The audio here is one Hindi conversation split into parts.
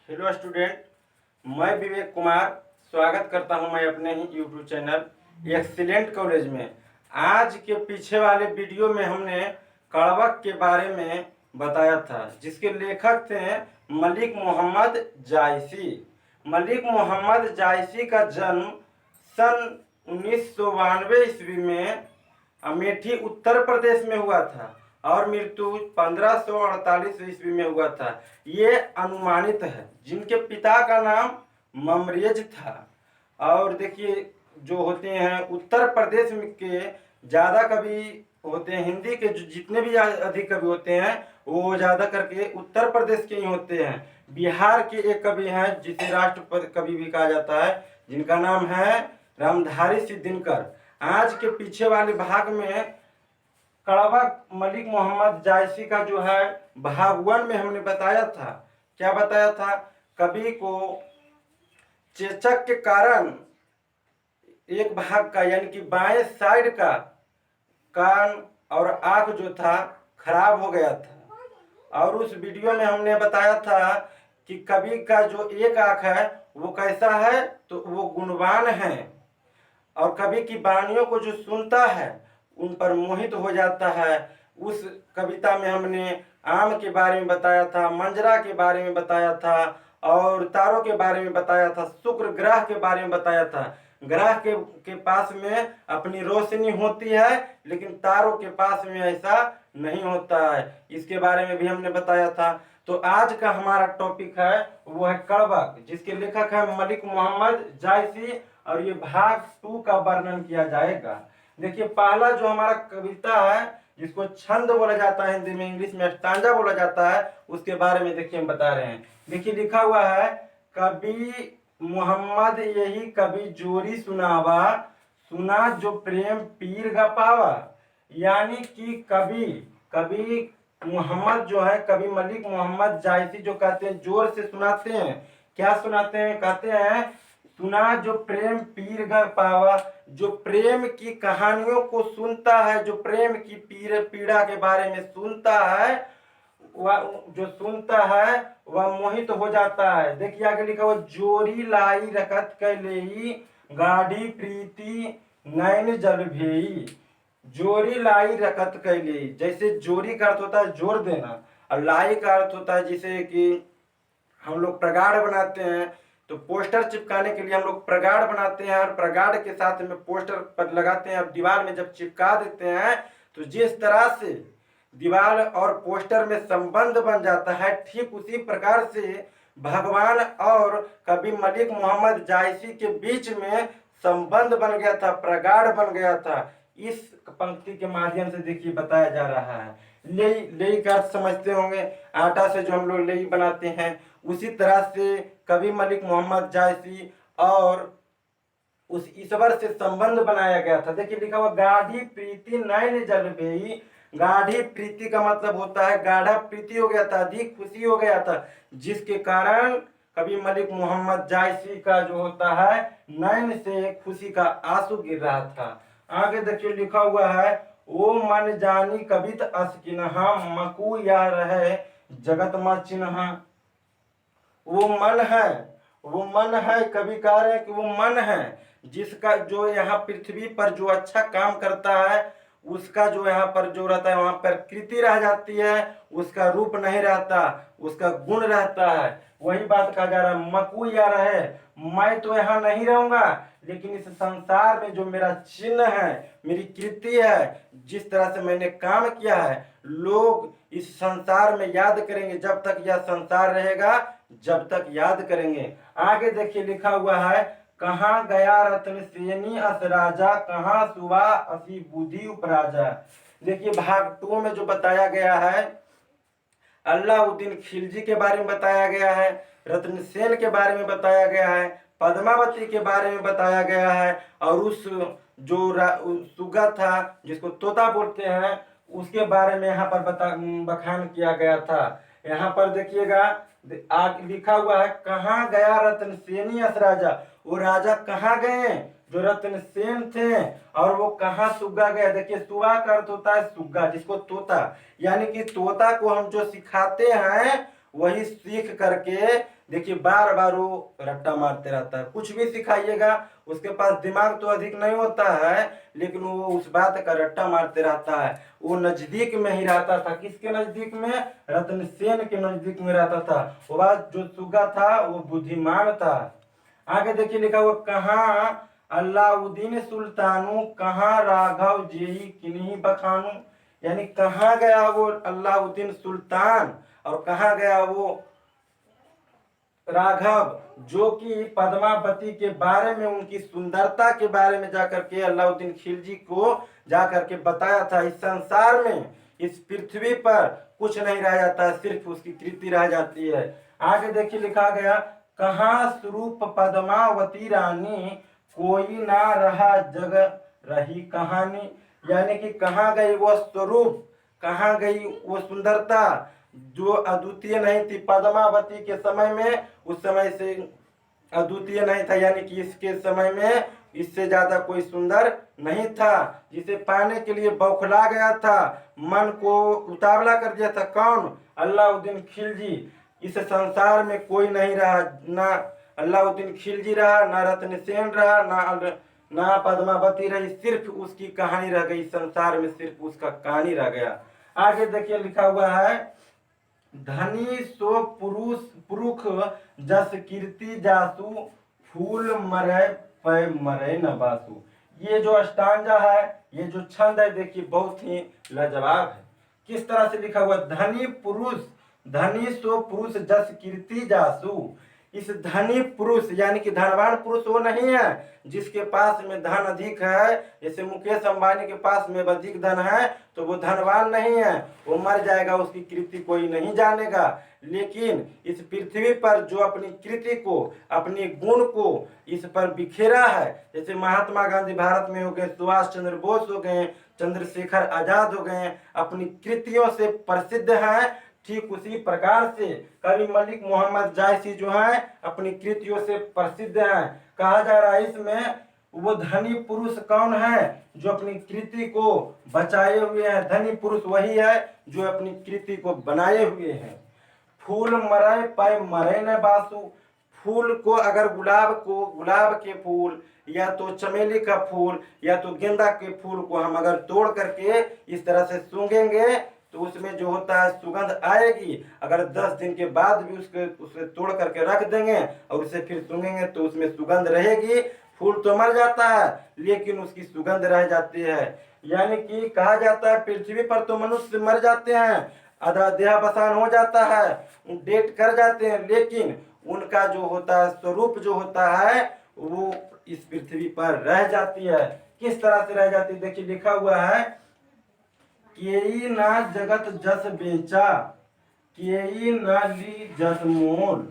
हेलो स्टूडेंट, मैं विवेक कुमार स्वागत करता हूं मैं अपने ही यूट्यूब चैनल एक्सीलेंट कॉलेज में। आज के पीछे वाले वीडियो में हमने कड़वक के बारे में बताया था, जिसके लेखक थे मलिक मोहम्मद जायसी। मलिक मोहम्मद जायसी का जन्म सन 1992 ईस्वी में अमेठी उत्तर प्रदेश में हुआ था और मृत्यु 1548 ईस्वी में हुआ था। ये अनुमानित है। जिनके पिता का नाम ममरेज था। और देखिए, जो होते हैं उत्तर प्रदेश में के ज़्यादा कवि होते हैं, हिंदी के जो जितने भी अधिक कवि होते हैं वो ज़्यादा करके उत्तर प्रदेश के ही होते हैं। बिहार के एक कवि हैं जिसे राष्ट्रपति कवि भी कहा जाता है, जिनका नाम है रामधारी सिंह दिनकर। आज के पीछे वाले भाग में कड़वक मलिक मोहम्मद जायसी का जो है भाग 1 में हमने बताया था। क्या बताया था? कवि को चेचक के कारण एक भाग का यानी कि बाएं साइड का कान और आंख जो था खराब हो गया था। और उस वीडियो में हमने बताया था कि कवि का जो एक आंख है वो कैसा है, तो वो गुणवान है और कवि की वाणियों को जो सुनता है उन पर मोहित हो जाता है। उस कविता में हमने आम के बारे में बताया था, मंजरा के बारे में बताया था और तारों के बारे में बताया था, शुक्र ग्रह के बारे में बताया था। ग्रह के पास में अपनी रोशनी होती है लेकिन तारों के पास में ऐसा नहीं होता है, इसके बारे में भी हमने बताया था। तो आज का हमारा टॉपिक है वो है कड़वक, जिसके लेखक है मलिक मोहम्मद जायसी और ये भाग 2 का वर्णन किया जाएगा। देखिए, पहला जो हमारा कविता है जिसको छंद बोला जाता है, हिंदी में इंग्लिश में स्टांजा बोला जाता है, उसके बारे में देखिए हम बता रहे हैं। देखिए लिखा हुआ है, कवि मोहम्मद यही कवि जोरी सुनावा, सुना जो प्रेम पीर गपावा। यानी कि कवि मोहम्मद जो है, कवि मलिक मोहम्मद जायसी जो कहते हैं जोर से सुनाते हैं। क्या सुनाते हैं? कहते हैं सुना जो प्रेम पीर पावा, जो प्रेम की कहानियों को सुनता है, जो प्रेम की पीड़ा के बारे में सुनता है, वह मोहित हो जाता है। देखिए आगे लिखा हुआ, जोरी लाई रखत कैलेई, गाढ़ी प्रीति नैन जल भेई। जोरी लाई रखत कैलेई, जैसे जोरी का अर्थ होता है जोर देना और लाई का अर्थ होता है जिसे कि हम लोग प्रगाढ़ बनाते हैं, तो पोस्टर चिपकाने के लिए हम लोग प्रगाढ़ बनाते हैं और प्रगाढ़ के साथ में पोस्टर पर लगाते हैं और दीवार में जब चिपका देते हैं तो जिस तरह से दीवार और पोस्टर में संबंध बन जाता है, ठीक उसी प्रकार से भगवान और कवि मलिक मोहम्मद जायसी के बीच में संबंध बन गया था, प्रगाढ़ बन गया था। इस पंक्ति के माध्यम से देखिए बताया जा रहा है। लेई का अर्थ समझते होंगे, आटा से जो हम लोग लेई बनाते हैं, उसी तरह से कवि मलिक मोहम्मद जायसी और उस ईश्वर से संबंध बनाया गया था। देखिए लिखा हुआ, गाढ़ी प्रीति नैन जल भेई। गाढ़ी प्रीति का मतलब होता है गाढ़ा प्रीति हो गया था, अधिक खुशी हो गया था, जिसके कारण कवि मलिक मोहम्मद जायसी का जो होता है नैन से खुशी का आंसू गिर रहा था। आगे देखिए लिखा हुआ है, ओ मन जानी कवित अस किन्हा, मकू या रहे जगत मा चिन्हा। वो मन है, कवि कह रहे हैं कि वो मन है जिसका जो यहाँ पृथ्वी पर जो अच्छा काम करता है उसका जो यहाँ पर जो रहता है वहां पर कृति रह जाती है, उसका रूप नहीं रहता, उसका गुण रहता है। वही बात कहा जा रहा है, मकू या रहे, मैं तो यहाँ नहीं रहूंगा लेकिन इस संसार में जो मेरा चिन्ह है, मेरी कृति है, जिस तरह से मैंने काम किया है, लोग इस संसार में याद करेंगे। जब तक यह संसार रहेगा जब तक याद करेंगे। आगे देखिए लिखा हुआ है, कहाँ गया रत्न सेनी अस राजा, कहाँ सुबह असी बुद्धि उपराजा। देखिए भाग 2 में जो बताया गया है, अल्लाउद्दीन खिलजी के बारे में बताया गया है, रत्नसेन के बारे में बताया गया है, पद्मावती के बारे में बताया गया है और उस जो सुगा था जिसको तोता बोलते हैं उसके बारे में यहाँ पर बखान किया गया था। यहाँ पर देखिएगा आगे लिखा हुआ है, कहाँ गया रत्नसेनी अस राजा। वो राजा कहाँ गए जो रत्नसेन थे और वो कहाँ सुग्गा गया। देखिए सुगा का अर्थ होता है सुग्गा, जिसको तोता, यानी कि तोता को हम जो सिखाते हैं वही सीख करके देखिए बार बार वो रट्टा मारते रहता है। कुछ भी सिखाइएगा, उसके पास दिमाग तो अधिक नहीं होता है, लेकिन वो उस बात का रट्टा मारते रहता है। वो नजदीक में ही रहता था, किसके नजदीक में? रत्नसेन के नजदीक में रहता था। वो बात जो सुगा था वो बुद्धिमान था। आगे देखिए लिखा हुआ, कहाँ अलाउद्दीन सुल्तानू, कहाँ राघव जेई किन्हीं बखानू। यानी कहाँ गया वो अलाउद्दीन सुल्तान और कहाँ गया वो राघव, जो कि पद्मावती के बारे में, उनकी सुंदरता के बारे में जाकर के अलाउद्दीन खिलजी को जाकर के बताया था। इस संसार में, इस पृथ्वी पर कुछ नहीं रह जाता, सिर्फ उसकी कृति रह जाती है। आगे देखिए लिखा गया, कहाँ स्वरूप पद्मावती रानी, कोई ना रहा जग रही कहानी। यानी कि कहाँ गई वो स्वरूप, कहाँ गई वो सुंदरता जो अद्वितीय नहीं थी पद्मावती के समय में, उस समय से अद्वितीय नहीं था। यानी कि इसके समय में इससे ज्यादा कोई सुंदर नहीं था, जिसे पाने के लिए बौखला गया था, मन को उतावला कर दिया था। कौन? अलाउद्दीन खिलजी। इस संसार में कोई नहीं रहा, ना अलाउद्दीन खिलजी रहा, ना रत्नसेन रहा, ना पद्मावती रही, सिर्फ उसकी कहानी रह गई। संसार में सिर्फ उसका कहानी रह गया। आगे देखिए लिखा हुआ है, धनी सो पुरुष पुरुख जस कीर्ति जासु, फूल मरे पै मरे न बासु। ये जो अष्टांजा है, ये जो छंद है, देखिए बहुत ही लाजवाब है। किस तरह से लिखा हुआ, धनी पुरुष, धनी सो पुरुष जस कीर्ति जासु। इस धनी पुरुष यानी कि धनवान पुरुष वो नहीं है जिसके पास में धन अधिक है। जैसे मुकेश अंबानी के पास में अधिक धन है तो वो धनवान नहीं है, वो मर जाएगा, उसकी कृति कोई नहीं जानेगा। लेकिन इस पृथ्वी पर जो अपनी कृति को, अपने गुण को इस पर बिखेरा है, जैसे महात्मा गांधी भारत में हो गए, सुभाष चंद्र बोस हो गए, चंद्रशेखर आजाद हो गए, अपनी कृतियों से प्रसिद्ध हैं। ठीक उसी प्रकार से कवि मलिक मोहम्मद जायसी जो है अपनी कृतियों से प्रसिद्ध हैं। कहा जा रहा है इसमें वो धनी पुरुष कौन है? जो अपनी कृति को बचाए हुए हैं। धनी पुरुष वही है जो अपनी कृति को बनाए हुए हैं। फूल मरे पाए मरे न बासु। फूल को अगर गुलाब के फूल या तो चमेली का फूल या तो गेंदा के फूल को हम अगर तोड़ करके इस तरह से सूंघेंगे तो उसमें जो होता है सुगंध आएगी। अगर 10 दिन के बाद भी उसे तोड़ करके रख देंगे और उसे फिर सूंघेंगे तो उसमें सुगंध रहेगी। फूल तो मर जाता है लेकिन उसकी सुगंध रह जाती है। यानी कि कहा जाता है पृथ्वी पर तो मनुष्य मर जाते हैं, देहावसान हो जाता है, डेट कर जाते हैं, लेकिन उनका जो होता है स्वरूप जो होता है वो इस पृथ्वी पर रह जाती है। किस तरह से रह जाती है? देखिए लिखा हुआ है, केई ना जगत जस बेचा, केई ना ली जस मोल।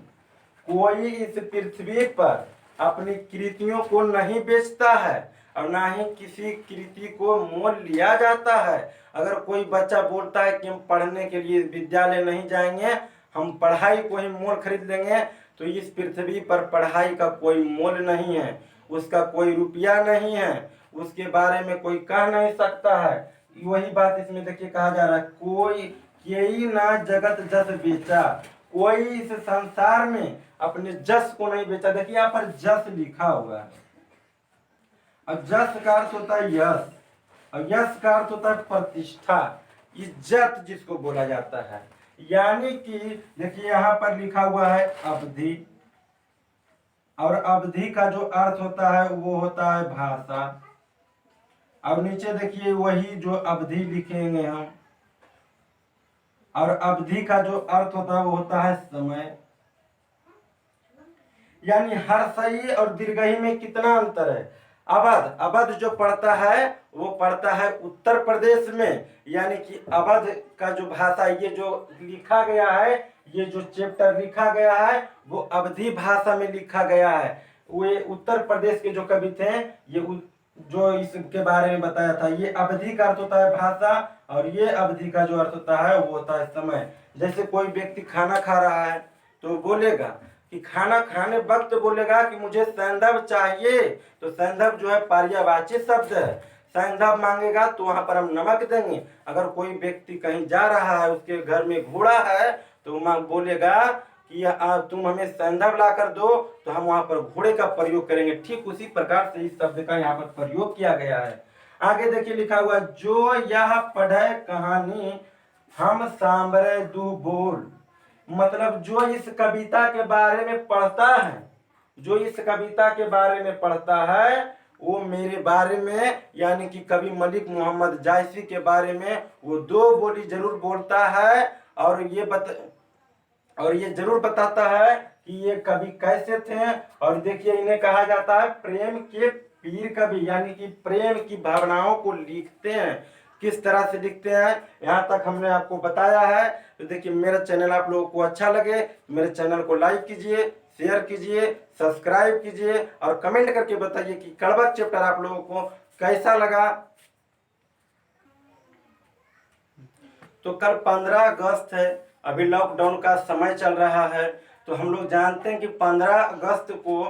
कोई इस पृथ्वी पर अपनी कृतियों को नहीं बेचता है और ना ही किसी कृति को मोल लिया जाता है। अगर कोई बच्चा बोलता है कि हम पढ़ने के लिए विद्यालय नहीं जाएंगे, हम पढ़ाई को ही मोल खरीद लेंगे, तो इस पृथ्वी पर पढ़ाई का कोई मोल नहीं है, उसका कोई रुपया नहीं है, उसके बारे में कोई कह नहीं सकता है। वही बात इसमें देखिए कहा जा रहा है, कोई केई ना जगत जस बेचा। कोई इस संसार में अपने जस को नहीं बेचा। देखिए यहाँ पर जस लिखा हुआ है और जस का अर्थ होता है यश और यश का अर्थ होता है प्रतिष्ठा, इज्जत जिसको बोला जाता है। यानी कि देखिए यहाँ पर लिखा हुआ है अवधि, और अवधि का जो अर्थ होता है वो होता है भाषा। अब नीचे देखिए वही जो अवधि लिखेंगे हम, और अवधि का जो अर्थ होता है वो होता है समय। यानी हर्षई और दीर्घई में कितना अंतर है? अवध, अवध जो पड़ता है वो पड़ता है उत्तर प्रदेश में। यानी कि अवध का जो भाषा, ये जो लिखा गया है, ये जो चैप्टर लिखा गया है वो अवधी भाषा में लिखा गया है। वे उत्तर प्रदेश के जो कवि थे, ये जो इसके बारे में बताया था। ये अवधि का अर्थ होता है भाषा और ये अवधि का जो अर्थ होता है वो होता है समय। जैसे कोई व्यक्ति खाना खा रहा है तो बोलेगा कि खाना खाने वक्त बोलेगा कि मुझे सैंधव चाहिए, तो सैंधव जो है पर्यायवाची शब्द है। सैंधव मांगेगा तो वहां पर हम नमक देंगे। अगर कोई व्यक्ति कहीं जा रहा है, उसके घर में घोड़ा है, तो वहां बोलेगा कि तुम हमें संदर्भ ला कर दो तो हम वहां पर घोड़े का प्रयोग करेंगे। ठीक उसी प्रकार से इस शब्द का यहाँ पर प्रयोग किया गया है। आगे देखिए लिखा हुआ, जो यह पढ़े कहानी हम सांबरे दू बोल। मतलब जो इस कविता के बारे में पढ़ता है, जो इस कविता के बारे में पढ़ता है वो मेरे बारे में यानी कि कवि मलिक मोहम्मद जायसी के बारे में वो दो बोली जरूर बोलता है और ये जरूर बताता है कि ये कवि कैसे थे। और देखिए इन्हें कहा जाता है प्रेम के पीर कवि, यानी कि प्रेम की भावनाओं को लिखते हैं। किस तरह से लिखते हैं यहाँ तक हमने आपको बताया है। तो देखिए मेरा चैनल आप लोगों को अच्छा लगे मेरे चैनल को लाइक कीजिए, शेयर कीजिए, सब्सक्राइब कीजिए और कमेंट करके बताइए कि कड़वा चैप्टर आप लोगों को कैसा लगा। तो कल 15 अगस्त है, अभी लॉकडाउन का समय चल रहा है। तो हम लोग जानते हैं कि 15 अगस्त को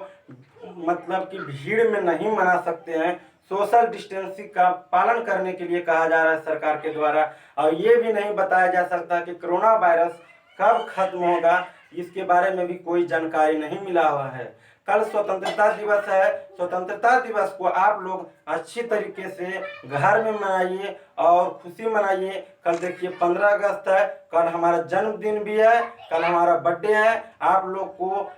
मतलब कि भीड़ में नहीं मना सकते हैं, सोशल डिस्टेंसिंग का पालन करने के लिए कहा जा रहा है सरकार के द्वारा। और ये भी नहीं बताया जा सकता कि कोरोना वायरस कब खत्म होगा, इसके बारे में भी कोई जानकारी नहीं मिला हुआ है। कल स्वतंत्रता दिवस है, स्वतंत्रता दिवस को आप लोग अच्छी तरीके से घर में मनाइए और खुशी मनाइए। कल देखिए 15 अगस्त है, कल हमारा जन्मदिन भी है, कल हमारा बर्थडे है। आप लोग को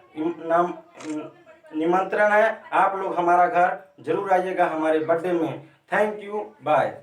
निमंत्रण है, आप लोग हमारा घर जरूर आइएगा हमारे बर्थडे में। Thank you, bye.